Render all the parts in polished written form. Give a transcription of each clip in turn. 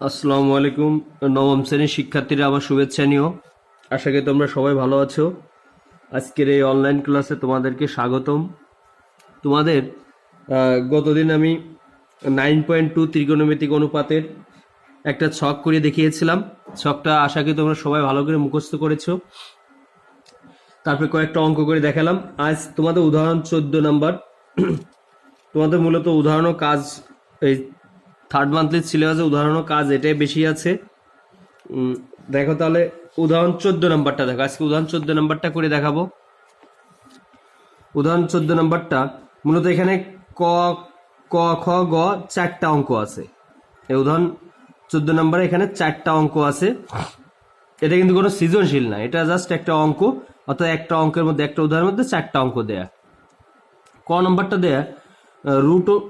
আসসালামু আলাইকুম। নবম শ্রেণীর শিক্ষার্থীরা আমার শুভেচ্ছা নিও। আশা করি তোমরা সবাই ভালো আছো। আজকের এই অনলাইন ক্লাসে তোমাদেরকে স্বাগতম। তোমাদের গতদিন আমি 9.2 ত্রিকোণমিতিক অনুপাতের একটা ছক করে দেখিয়েছিলাম। ছকটা আশা করি তোমরা সবাই ভালো করে মুখস্থ করেছো। তারপরে কয়েকটা অঙ্ক করে দেখালাম। আজ তোমাদের উদাহরণ 14 নাম্বার। তোমাদের মূলত উদাহরণ ও কাজ, এই থার্ড মান্থলি সিলেবাসে উদাহরণ ও কাজ এটাই বেশি আছে। দেখো তাহলে উদাহরণ 14 নাম্বারটা দেখো। আজকে উদাহরণ 14 নাম্বারটা করে দেখাবো। উদাহরণ 14 নাম্বারটা মূলত এখানে ক ক খ গ 4টা অঙ্ক আছে। এই উদাহরণ 14 নাম্বারে এখানে 4টা অঙ্ক আছে। এটা কিন্তু কোনো সৃজনশীল না, এটা জাস্ট একটা অঙ্ক। অর্থাৎ একটা অঙ্কের মধ্যে, একটা উদাহরণের মধ্যে 4টা অঙ্ক দেয়া। ক নম্বরটা দেয়া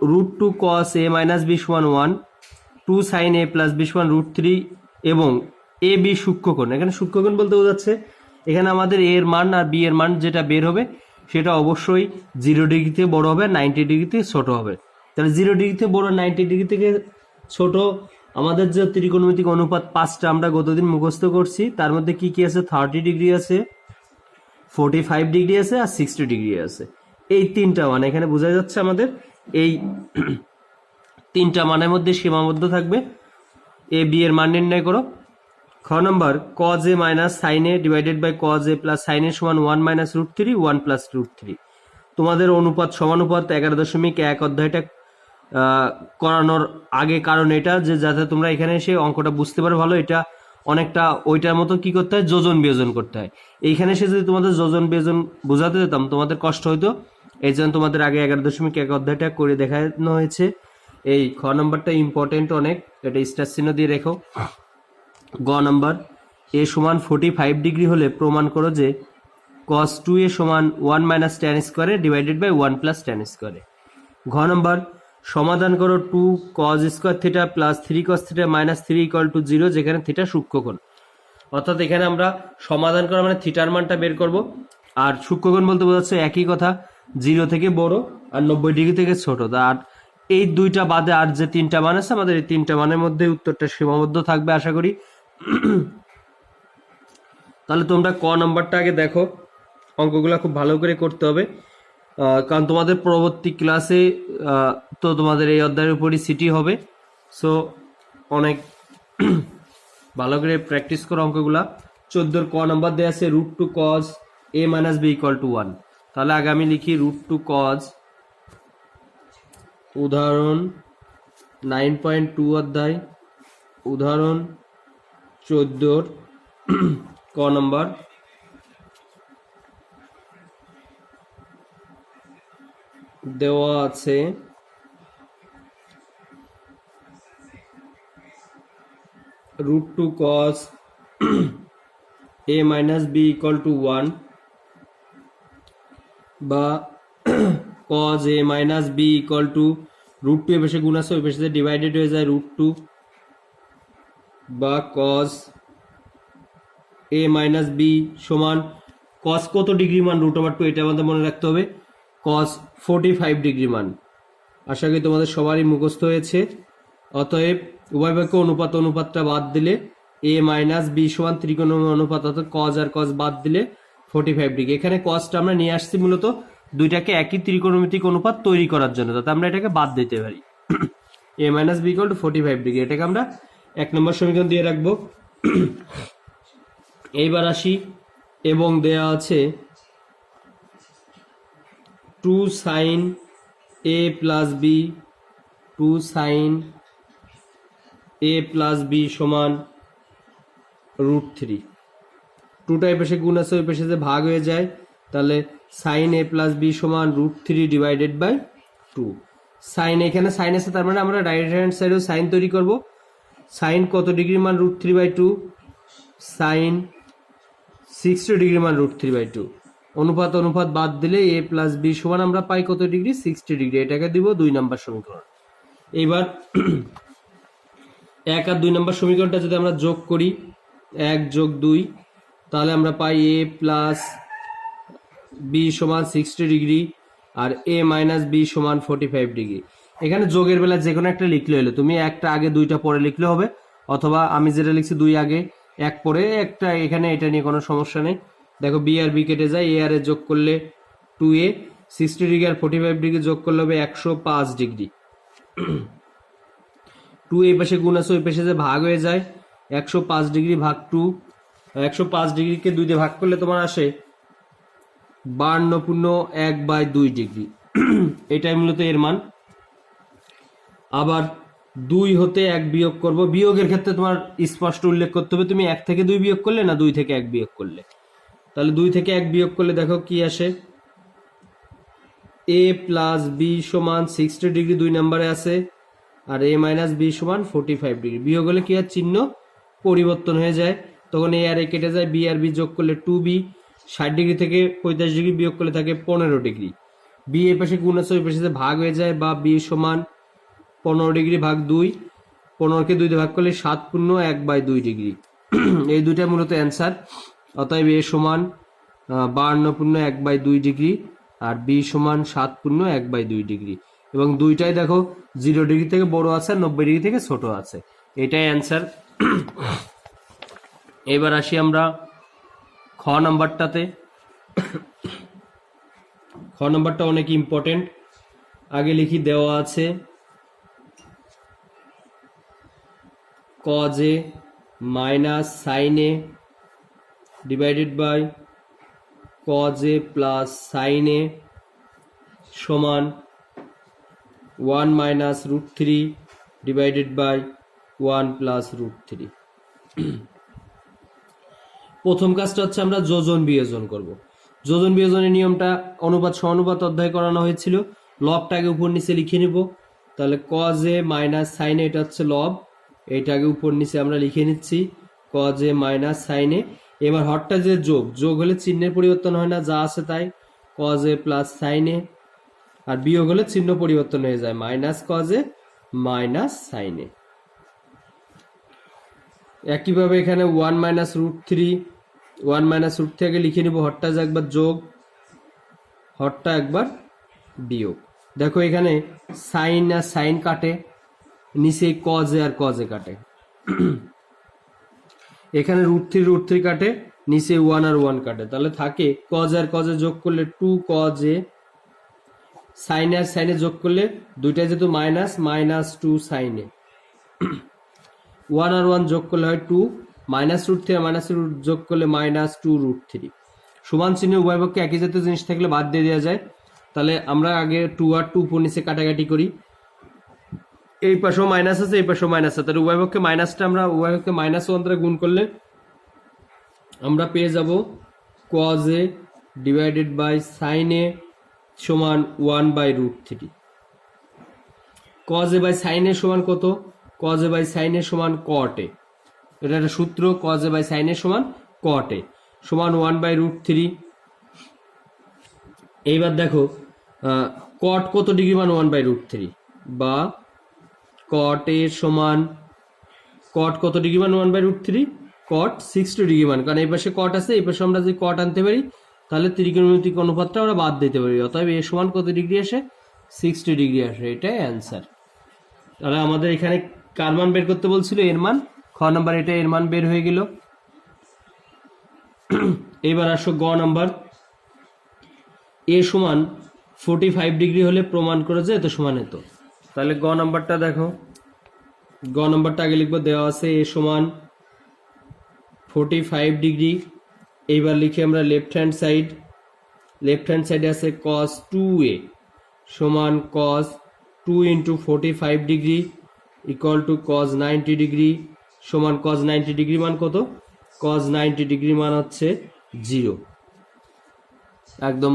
root two cos A minus B সমান 1, 2 সাইন এ প্লাস বি সমান √3 এবং এ বি সূক্ষ্মকোণ। এখানে সূক্ষ্মকোণ বলতে বোঝাচ্ছে এখানে আমাদের এ এর মান আর বি এর মান যেটা বের হবে সেটা অবশ্যই 0 ডিগ্রিতে বড় হবে, 90 ডিগ্রিতে ছোট হবে। তাহলে 0 ডিগ্রিতে বড়, 90 ডিগ্রি থেকে ছোট আমাদের যে ত্রিকোণমিতিক অনুপাত 5টা আমরা গতদিন মুখস্থ করছি, তার মধ্যে কি কি আছে? 30 ডিগ্রি আছে, 45 ডিগ্রি আছে আর 60 ডিগ্রি আছে। এই 3টা মান এখানে বোঝা যাচ্ছে আমাদের এই 3টা মানের মধ্যে সীমাবদ্ধ থাকবে। এ বি এর মান নির্ণয় করো। খ নম্বর cos A minus sin A divided by cos A plus sin A সমান 1 মাইনাস √3, 1 প্লাস √3। তোমাদের অনুপাত সমানুপাত 11.1 অধ্যায়টা করানোর আগে কারণ এটা যে যাতে তোমরা এখানে এসে অঙ্কটা বুঝতে পারো ভালো। এটা অনেকটা ওইটার মতো কি করতে হয়, যোজন বিয়োজন করতে হয়। এইখানে এসে যদি তোমাদের যোজন বিয়োজন বোঝাতে যেতাম তোমাদের কষ্ট হইতো। এই জন্য তোমাদের আগে 11.1 অধ্যায়টা করে দেখানো হয়েছে। এই খ নম্বরটা ইম্পর্টেন্ট অনেক, এটা স্টার চিহ্ন দিয়ে রেখো। গ নম্বর এ সমান 45 ডিগ্রি হলে প্রমাণ করো যে cos 2a সমান 1 মাইনাস tan স্কোয়ারে ডিভাইডেড বাই 1 প্লাস tan স্কোয়ারে। ঘ নম্বর সমাধান করো 2 cos square theta plus 3 cos theta minus 3 equal to 0, যেখানে থিটা সূক্ষ্মকোণ। অর্থাৎ এখানে আমরা সমাধান করা মানে থিটার মানটা বের করব। আর সূক্ষ্মকোণ বলতে বোঝাচ্ছে একই কথা, 0 থেকে বড় আর 90 ডিগ্রি থেকে ছোট। আর এই দুইটা বাদে আর যে 3টা মান আছে আমাদের, এই 3টা মানের মধ্যে উত্তরটা সীমাবদ্ধ থাকবে আশা করি। তাহলে তোমরা ক নাম্বারটা আগে দেখো। অঙ্কগুলো খুব ভালো করে করতে হবে, কারণ তোমাদের পরবর্তী ক্লাসে তো তোমাদের এই অধ্যায়ের উপরই সিটি হবে। সো অনেক ভালো করে প্র্যাকটিস করো অঙ্কগুলা। 14 ক নাম্বার দেওয়া আছে root two cos A minus B equal to 1। তাহলে আগে আমি লিখি রুট টু কজ, উদাহরণ 9.2 অধ্যায়, উদাহরণ 14 ক নম্বর। দেওয়া আছে root two cos A minus B equal to 1 বা cos A minus B equal to √2 এ পাশে গুণ আছে, ওই পাশে ডিভাইডেড হয়ে যায় √2, বা কজ এ মাইনাস বি সমান কস কত ডিগ্রি মান √2, এটা আমাদের মনে রাখতে হবে। কস 45 ডিগ্রি মান। আশা করি তোমাদের সবারই মুখস্থ হয়েছে। অতএব উভয় পক্ষে অনুপাতটা বাদ দিলে এ মাইনাস বি সমান ত্রিকোণমিতিক অনুপাত, অর্থাৎ কজ আর কজ বাদ দিলে 45 ডিগ্রি। এখানে কজটা আমরা নিয়ে আসছি মূলত দুইটাকে একই ত্রিকোণমিতিক অনুপাত তৈরি করার জন্য, যাতে আমরা এটাকে বাদ দিতে পারি। A minus B equal to 45 degree, এটাকে আমরা 1 নম্বর সমীকরণ দিয়ে রাখবো। এইবার আসি, এবং দেয়া আছে 2 সাইন এ প্লাস বি, 2 সাইন এ প্লাস বি সমান √3। 2টা এই পাশে গুণ আছে, ওই পাশে যে ভাগ হয়ে যায়, তাহলে সাইন এ প্লাস বি সমান √3 ডিভাইডেড বাই 2। সাইন, এখানে সাইন আছে, তার মানে আমরা রাইট হ্যান্ড সাইডেও সাইন তৈরি করব। সাইন কত ডিগ্রি মান √3/2, সাইন 60 ডিগ্রি মান √3/2। অনুপাত বাদ দিলে এ প্লাস বি সমান আমরা পাই কত ডিগ্রি? 60 ডিগ্রি। এটাকে দিব 2 নম্বর সমীকরণ। এইবার 1 আর 2 নম্বর সমীকরণটা যদি আমরা যোগ করি, 1 যোগ 2, তাহলে আমরা পাই এ প্লাস বি সমান 60 ডিগ্রি আর এ মাইনাস বি সমান 45 ডিগ্রি। এখানে যোগের বেলা যে কোনো একটা লিখলে হলো, তুমি একটা আগে 2টা পরে লিখলে হবে। অথবা আমি যেটা লিখছি 2 আগে 1 পরে একটা, এখানে এটা নিয়ে কোনো সমস্যা নেই। দেখো বি আর বি কেটে যায়, এ আর এ যোগ করলে 2a, 60 ডিগ্রি আর 45 ডিগ্রি যোগ করলে হবে 105 ডিগ্রি। 2 এই পাশে গুণ আছে, ওই পাশে যে ভাগ হয়ে যায়, 105 ডিগ্রি ভাগ 2, 105 ডিগ্রিকে 2 দিয়ে ভাগ করলে তোমার আসে 52.1/2 ডিগ্রি। এটাই মূলত এর মান। আবার 2 হতে 1 বিয়োগ করব, বিয়োগের ক্ষেত্রে তোমার স্পষ্ট উল্লেখ করতে হবে তুমি 1 থেকে 2 বিয়োগ করলে না 2 থেকে 1 বিয়োগ করলে। তাহলে 2 থেকে 1 বিয়োগ করলে দেখো কি আসে, a প্লাস বি সমান 60 ডিগ্রি 2 নম্বরে আছে, আর a মাইনাস বি সমান 45 ডিগ্রি। বিয়োগ হলে কি আর চিহ্ন পরিবর্তন হয়ে যায়, তখন a আর a কেটে যায়, বি আর বি যোগ করলে 2b, 60 ডিগ্রি থেকে 45 ডিগ্রি বিয়োগ করলে থাকে 15 ডিগ্রি। বি এর পাশে গুণ আছে, ওই পাশে ভাগ হয়ে যায়, বা বি সমান 15 ডিগ্রি ভাগ 2, 15কে 2 দিয়ে ভাগ করলে 7.1/2 ডিগ্রি। এই দুইটা মূলত অ্যান্সার। অতএব এ সমান 52.1/2 ডিগ্রি আর বি সমান 7.1/2 ডিগ্রি, এবং দুইটাই দেখো 0 ডিগ্রি থেকে বড় আছে আর 90 ডিগ্রি থেকে ছোট আছে। এটাই অ্যান্সার। এবার আসি আমরা খ নাম্বারটাতে। খ নাম্বারটা অনেক ইম্পর্টেন্ট। আগে লিখি, দেওয়া আছে cos a minus sin a divided by cos a plus sin a সমান 1 মাইনাস √3 ডিভাইডেড বাই 1 প্লাস √3। প্রথম কাজটা হচ্ছে আমরা যোজন বিয়োজন করব। যোজন বিয়োজনের নিয়মটা অনুপাত সমানুপাত অধ্যায় করানো হয়েছিল। লবটাকে উপর নিচে লিখে নিব। তাহলে cos a minus sin a, এটা হচ্ছে লব, এইটাকে উপর নিচে আমরা লিখে নিচ্ছি cos a minus sin a। এবার হরটা যে যোগ, যোগ হলে চিহ্নের পরিবর্তন হয় না, যা আছে তাই, cos a plus sin a। আর বিয়োগ হলে চিহ্ন পরিবর্তন হয়ে যায়, minus cos a minus sin a। একইভাবে এখানে 1 মাইনাস √3, 1 মাইনাস √3 আগে লিখে নিব, হরটা যে একবার যোগ, হরটা একবার বিয়োগ। দেখো এখানে সাইন আর সাইন কাটে, নিচে cos a R cos a কাটে। এখানে √3 কাটে, নিচে 1 আর 1 কাটে, তাহলে থাকে cos a R cos a যোগ করলে 2 cos a, সাইন আর সাইনে যোগ করলে দুইটা যেহেতু মাইনাস, মাইনাস 2 সাইন a। 1 আর 1 যোগ করলে হয় 2, মাইনাস √3 আর মাইনাস যোগ করলে মাইনাস 2√3। সমান চিহ্নে উভয় পক্ষে একই জাতীয় জিনিস থাকলে বাদ দিয়ে দেওয়া যায়। তাহলে আমরা আগে 2 আর 2 উপর নিচে কাটাকাটি করি, এই পাশেও মাইনাস আছে, এই পাশেও মাইনাস আছে, তাহলে উভয় পক্ষে মাইনাসটা আমরা উভয় পক্ষে -1 দ্বারা গুণ করলে আমরা পেয়ে যাব cos a divided by sin a সমান 1/√3। cos a by sin a সমান কত? cos a by sin a সমান cot a। এটা একটা সূত্র, cos a by sin a সমান cot a সমান 1/√3। এইবার দেখো cot কত ডিগ্রি মান 1/√3, বা cot a সমান, cot কত ডিগ্রি মান 1/√3, cot 60 ডিগ্রি মান, কারণ এই পাশে cot আছে, এই পাশে আমরা যদি cot আনতে পারি তাহলে ত্রিকোণমিতিক অনুপাতটা আমরা বাদ দিতে পারি। অতএব a সমান কত ডিগ্রি আসে? 60 ডিগ্রি আসে। এটাই অ্যান্সার। তাহলে আমাদের এখানে কার মান বের করতে বলছিল? এর মান। খ নাম্বার, এটা এর মান বের হয়ে গেল। এবার আসো গ নাম্বার। a সমান 45 ডিগ্রি হলে প্রমাণ করে যে এত সমান এত। তাহলে গ নাম্বারটা দেখো, গ নাম্বারটা আগে লিখবো, দেওয়া আছে a সমান 45 ডিগ্রি। এইবার লিখি আমরা left hand side, left hand সাইডে আছে cos 2a সমান cos 2 into 45 degree equal to cos 90 degree সমান cos 90 ডিগ্রি মান কত? cos 90 ডিগ্রি মান হচ্ছে 0। একদম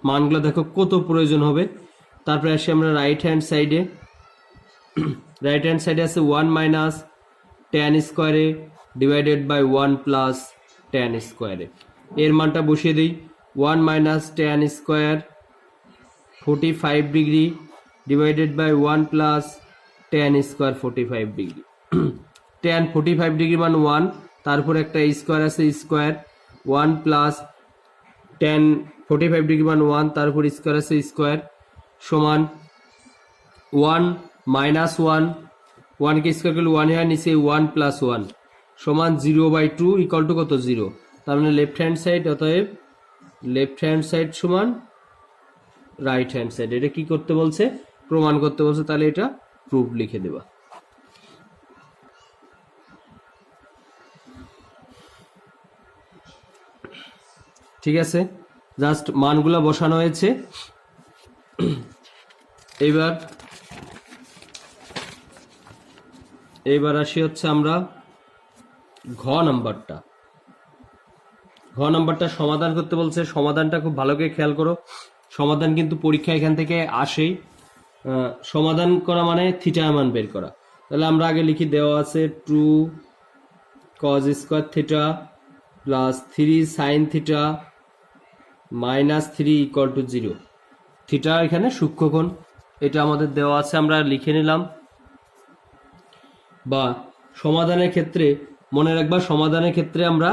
মানগুলো দেখো কত প্রয়োজন হবে। তারপরে আসি আমরা রাইট হ্যান্ড সাইডে, রাইট হ্যান্ড সাইডে আছে 1 মাইনাস tan স্কোয়ারে ডিভাইডেড বাই 1 প্লাস tan স্কোয়ারে। এর মানটা বসিয়ে দিই, 1 minus tan square 45 degree divided by 1 plus tan square 45 degree. tan 45 degree মান 1, তারপর একটা স্কোয়ার আছে স্কোয়ার, 1 প্লাস tan 45 ডিগ্রি মান 1, তারপর স্কোয়ার আছে স্কোয়ার, সমান 1 মাইনাস 1 1 কে স্কোয়ার করলে 1 হয়, নিচে 1 প্লাস 1 সমান 0/2 ইকুয়াল টু কত 0। তার মানে লেফট হ্যান্ড সাইড, অতএব লেফট হ্যান্ড সাইড সমান রাইট হ্যান্ড সাইড। এটা কি করতে বলছে? প্রমাণ করতে বলছে। তাহলে এটা প্রুফ লিখে দেবা। ঠিক আছে, জাস্ট মানগুলা বসানো হয়েছে। এইবার আসি হচ্ছে আমরা ঘ নাম্বারটা। ঘ নাম্বারটা সমাধান করতে বলছে। সমাধানটা খুব ভালো করে খেয়াল করো। সমাধান কিন্তু পরীক্ষা এখান থেকে আসেই। সমাধান করা মানে থিটা মান বের করা। তাহলে আমরা আগে লিখি, দেওয়া আছে 2 cos square theta plus 3 sine theta minus 3 equal to 0। Theta এখানে সূক্ষ্মকোণ, এটা আমাদের দেওয়া আছে, আমরা লিখে নিলাম। বা সমাধানের ক্ষেত্রে মনে রাখবা, সমাধানের ক্ষেত্রে আমরা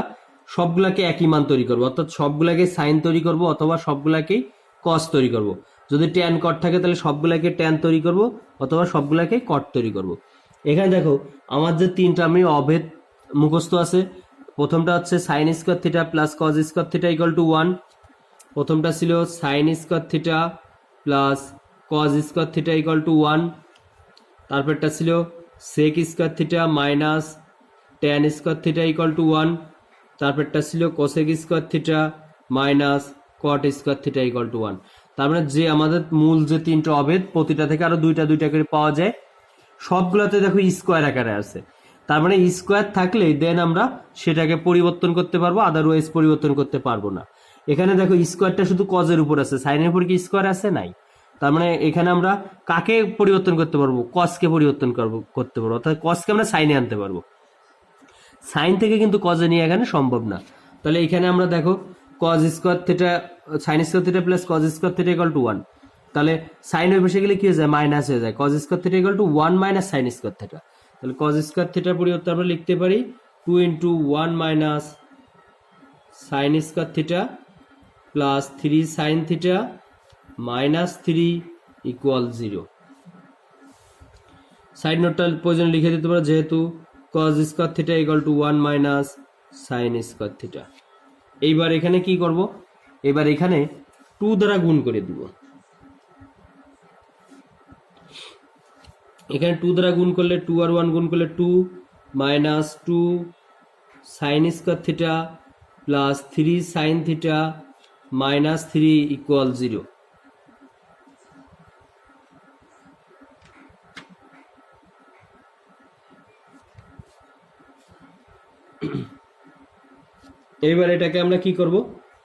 সবগুলাকে একই মান তৈরি করবো, অর্থাৎ সবগুলাকে সাইন তৈরি করব অথবা সবগুলাকেই কস তৈরি করব। যদি ট্যান কট থাকে তাহলে সবগুলাকে ট্যান তৈরি করব অথবা সবগুলাকে কট তৈরি করব। এখানে দেখো আমার যে তিনটা আমি অভেদ মুখস্থ আছে। প্রথমটা হচ্ছে sine square theta plus cos square theta equal to 1। প্রথমটা ছিল sine square theta plus cos square theta equal to 1। তারপরটা ছিল sec square theta minus tan square theta equal to 1। তারপরটা ছিল cosec square theta minus cot square theta equal to 1। তার মানে যে আমাদের মূল যে তিনটা অভেদ, প্রতিটা থেকে আরো দুইটা দুইটা করে পাওয়া যায়। সবগুলোতে দেখো স্কোয়ার আকারে আছে। তার মানে স্কোয়ার থাকলে দেন আমরা সেটাকে পরিবর্তন করতে পারবো, আদারওয়াইজ পরিবর্তন করতে পারবো না। এখানে দেখো স্কোয়ারটা শুধু কজের উপর আছে, সাইনের উপর কি স্কোয়ার আছে? নাই। তার মানে এখানে আমরা কাকে পরিবর্তন করতে পারবো? কসকে পরিবর্তন করতে পারবো, অর্থাৎ কসকে আমরা সাইনে আনতে পারবো। সাইন থেকে কিন্তু কজে নিয়ে এখানে সম্ভব না। তাহলে এখানে আমরা দেখো cause square theta, sign square theta plus cos square theta equal to 1। তাহলে সাইন হয়ে বসে গেলে কি হয়ে যায়? মাইনাস হয়ে যায়। Cause square theta equal to 1 minus sine square theta. তাহলে কজ স্কোয়ার থিটার পরিবর্তে আমরা লিখতে পারি 2 into 1 minus sine square theta plus 3 sine theta minus 3 equal 0। Side নোটটা প্রয়োজন লিখে দিতে পারো, যেহেতু cos square theta equal to 1 minus sine square theta. এইবার এখানে কি করব? এবার এখানে 2 দ্বারা গুণ করে দিব। এখানে 2 দ্বারা গুণ করলে 2 আর 1 গুণ করলে 2 minus 2 sign square theta plus 3 sine theta minus 3 equal 0। এইবার এটাকে আমরা কি করব?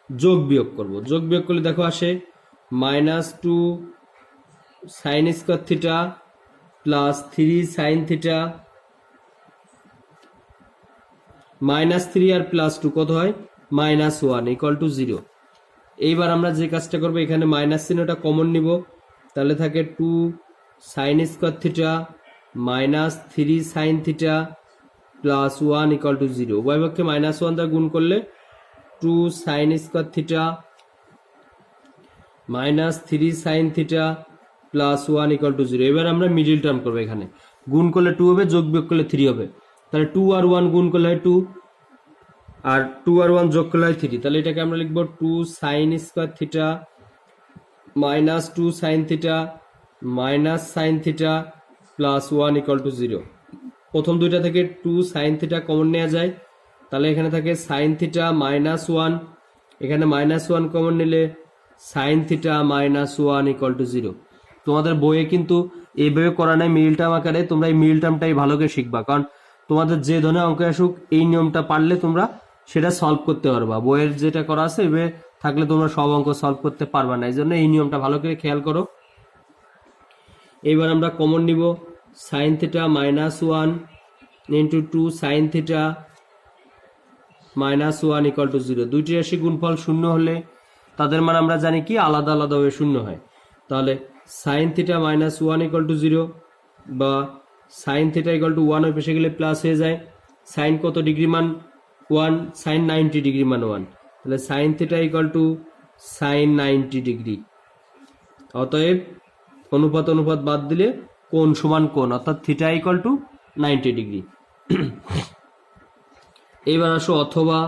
যোগ বিয়োগ করব। যোগ বিয়োগ করলে দেখো আসে minus 2 sign square theta plus 3 sine theta minus 3 আর প্লাস 2 কত হয়? Minus 1 equal to 0। এইবার আমরা যে কাজটা করবো, এখানে মাইনাস চিহ্নটা কমন নিব। তাহলে থাকে 2 sign square theta minus 3 sine theta plus 1 equal to 0। উভয় পক্ষে মাইনাস 1 দ্বারা গুণ করলে 2 sign square theta minus 3 sine theta plus 1 equal to 0। এবার আমরা মিডিল টার্ম করবো। এখানে গুণ করলে 2 হবে, যোগ বিয়োগ করলে 3 হবে। তাহলে 2 আর 1 গুণ করলে হয় 2, আর 2 আর 1 যোগ করলে হয় 3। তাহলে এটাকে আমরা লিখবো 2 sign square theta minus 2 sine theta minus sine theta plus 1 equal to 0। প্রথম দুইটা থেকে 2 সাইন থিটা কমন নেওয়া যায়। তাহলে এখানে থাকে সাইন থিটা মাইনাস 1, এখানে মাইনাস 1 কমন নিলে sine theta minus 1 equal to 0। তোমাদের বইয়ে কিন্তু এইভাবে করা নাই মিডল টার্ম আকারে। তোমরা এই মিডল টার্মটাই ভালো করে শিখবা, কারণ তোমাদের যে ধরনের অঙ্ক আসুক এই নিয়মটা পারলে তোমরা সেটা সলভ করতে পারবা। বইয়ের যেটা করা আছে এভাবে থাকলে তোমরা সব অঙ্ক সলভ করতে পারবা না। এই জন্য এই নিয়মটা ভালো করে খেয়াল করো। এইবার আমরা কমন নিব sine theta minus 1 into 2 sine theta minus 1 equal to 0। দুইটি রাশি গুণফল শূন্য হলে তাদের মান আমরা জানি কি আলাদা আলাদাভাবে শূন্য হয়। তাহলে sine theta minus 1 equal to 0 বা সাইন থিটা ইকুয়াল টু 1 এসে গেলে প্লাস হয়ে যায়। সাইন কত ডিগ্রি মান? 1, সাইন 90 ডিগ্রি মান 1। তাহলে sine theta equal to sine 90 degree. অতএব অনুপাত অনুপাত বাদ দিলে কোণ সমান কোণ, অর্থাৎ থিটা ইকুয়াল টু 90 ডিগ্রি। এবার আসো অথবা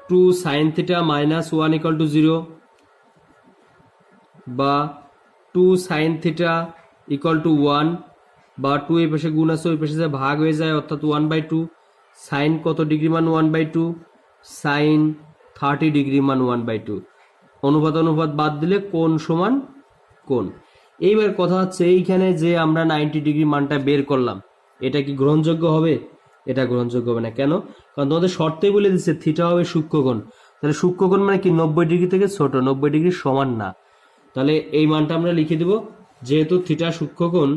2 sine theta minus 1 equal to 0, বা 2 সাইন থিটা ইকুয়াল টু 1, বা 2 এই পাশে গুণ আছে ওই পাশে যে ভাগ হয়ে যায়, অর্থাৎ 1/2 সাইন কত ডিগ্রি মান 1/2 সাইন 30 ডিগ্রি মান 1/2, অনুপাত অনুপাত বাদ দিলে কোণ সমান কোণ। এইবার কথা হচ্ছে এইখানে যে আমরা 90 ডিগ্রি মানটা বের করলাম, এটা কি গ্রহণযোগ্য হবে? এটা গ্রহণযোগ্য হবে না। কেন? কারণ তোমাদের শর্তেই বলে দিচ্ছে থিটা হবে সূক্ষ্মকোণ। তাহলে সূক্ষ্মকোণ মানে কি 90 ডিগ্রি থেকে ছোট, 90 ডিগ্রি সমান না। তাহলে এই মানটা আমরা লিখে দিব, যেহেতু থিটা সূক্ষ্মকোণ,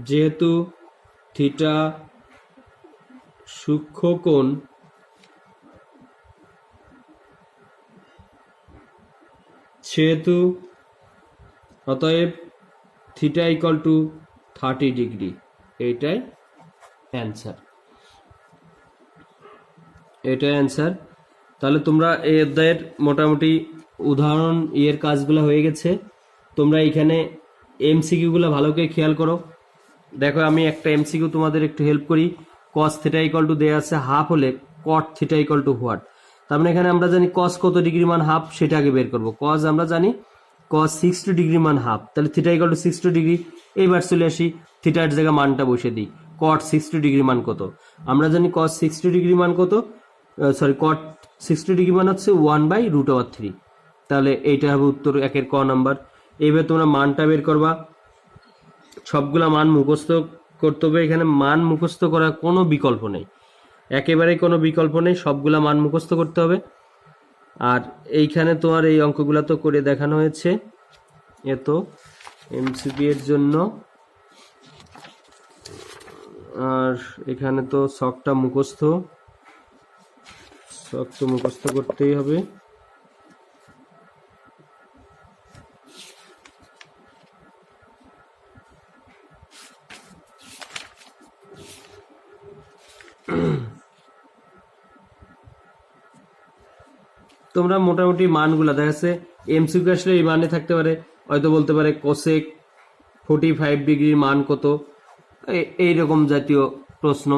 যেহেতু থিটা সূক্ষ্মকোণ সেহেতু অতএব থিটা ইকুয়াল টু 30 ডিগ্রি, এইটাই অ্যান্সার, এটাই অ্যান্সার। তাহলে তোমরা এই অধ্যায়ের মোটামুটি উদাহরণ কাজগুলো হয়ে গেছে। তোমরা এখানে এমসিকিউগুলো ভালো করে খেয়াল করো। দেখো আমি একটা এমসিকিউ তোমাদের একটু হেল্প করি। কস থিটা ইকুয়াল টু দেওয়া আছে হাফ হলে কট থিটা ইকুয়াল টু হোয়াট। তার মানে এখানে আমরা জানি কস কত ডিগ্রি মান হাফ, সেটা আগে বের করবো। কস আমরা জানি কস 60 ডিগ্রি মান হাফ, তাহলে থিটা ইকুয়াল টু 60 ডিগ্রি। এইবার চলে আসি থিটার জায়গায় মানটা বসে দিই। কট 60 ডিগ্রি মান কত? আমরা জানি কস 60 ডিগ্রি মান কত, সরি কট 60 ডিগ্রি মান হচ্ছে 1/√3। তাহলে এইটা হবে উত্তর 1-এর ক নাম্বার। এইবার তোমরা মানটা বের করবা, সবগুলা মান মুখস্থ করতে হবে। এখানে মান মুখস্থ করার কোনো বিকল্প নেই, একেবারেই কোনো বিকল্প নেই, সবগুলা মান মুখস্থ করতে হবে। আর এইখানে তোমার এই অঙ্কগুলো তো করে দেখানো হয়েছে, এ তো এমসিকিউ এর জন্য। আর এখানে তো ছকটা মুখস্থ, ছক তো মুখস্থ করতেই হবে। তোমরা মোটামুটি মানগুলা দেখা যাচ্ছে এমসিকিউ আসলে এই মানে থাকতে পারে, হয়তো বলতে পারে কোসেক 45 ডিগ্রির মান কত, এইরকম জাতীয় প্রশ্ন।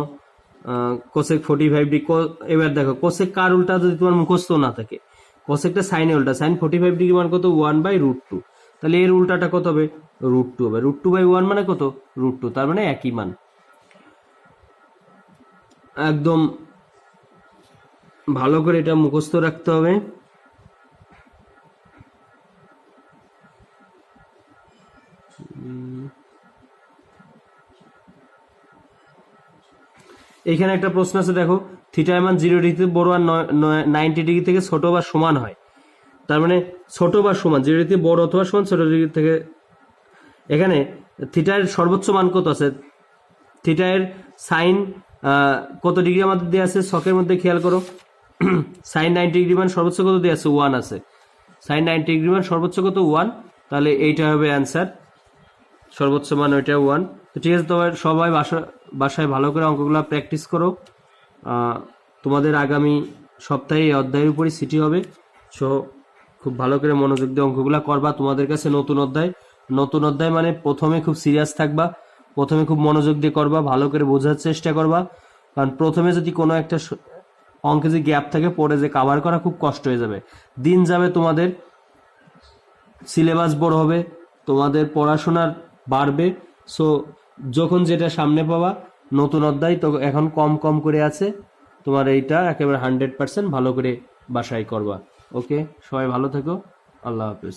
Cosec 45 degree. এবার দেখো কোসেক কার উল্টা যদি তোমার মুখস্থ না থাকে, কোসেকটা সাইনের উল্টা, সাইন 45 ডিগ্রি মান কত 1/√2, তাহলে এর উল্টাটা কত হবে √2 হবে। √2/1 মানে কত √2, তার মানে একই মান। একদম ভালো করে এটা মুখস্থ রাখতে হবে। এখানে একটা প্রশ্ন আছে, দেখো থিটার মান 0 ডিগ্রি থেকে বড় আর 90 ডিগ্রি থেকে ছোট বা সমান হয়। তার মানে ছোট বা সমান, 0 ডিগ্রি থেকে বড় অথবা সমান, ছোট ডিগ্রি থেকে। এখানে থিটার সর্বোচ্চ মান কত আছে? থিটার সাইন কত ডিগ্রি আমাদের দেওয়া আছে ছকের মধ্যে, খেয়াল করো। সাইন 90 ডিগ্রি মান সর্বোচ্চ কত দেওয়া আছে? 1 আছে। সাইন 90 ডিগ্রি মান সর্বোচ্চ কত? 1। তাহলে এইটা হবে অ্যান্সার, সর্বোচ্চ মান ওইটা 1। তো ঠিক আছে, তোমার সবাই বাসায় ভালো করে অঙ্কগুলো প্র্যাকটিস করো। তোমাদের আগামী সপ্তাহে এই অধ্যায়ের উপরই সিটি হবে। সো খুব ভালো করে মনোযোগ দিয়ে অঙ্কগুলো করবা। তোমাদের কাছে নতুন অধ্যায় মানে প্রথমে খুব সিরিয়াস থাকবা, প্রথমে খুব মনোযোগ দিয়ে করবা, ভালো করে বোঝার চেষ্টা করবা। কারণ প্রথমে যদি কোনো একটা অঙ্কে যে গ্যাপ থাকে, পরে যে কাভার করা খুব কষ্ট হয়ে যাবে। দিন যাবে, তোমাদের সিলেবাস বড় হবে, তোমাদের পড়াশোনার বাড়বে। সো যখন যেটা সামনে পাবা নতুন অধ্যায়, তো এখন কম কম করে আছে, তোমার এইটা একেবারে 100% ভালো করে বাসায় করবা। ওকে, সবাই ভালো থেকো, আল্লাহ হাফেজ।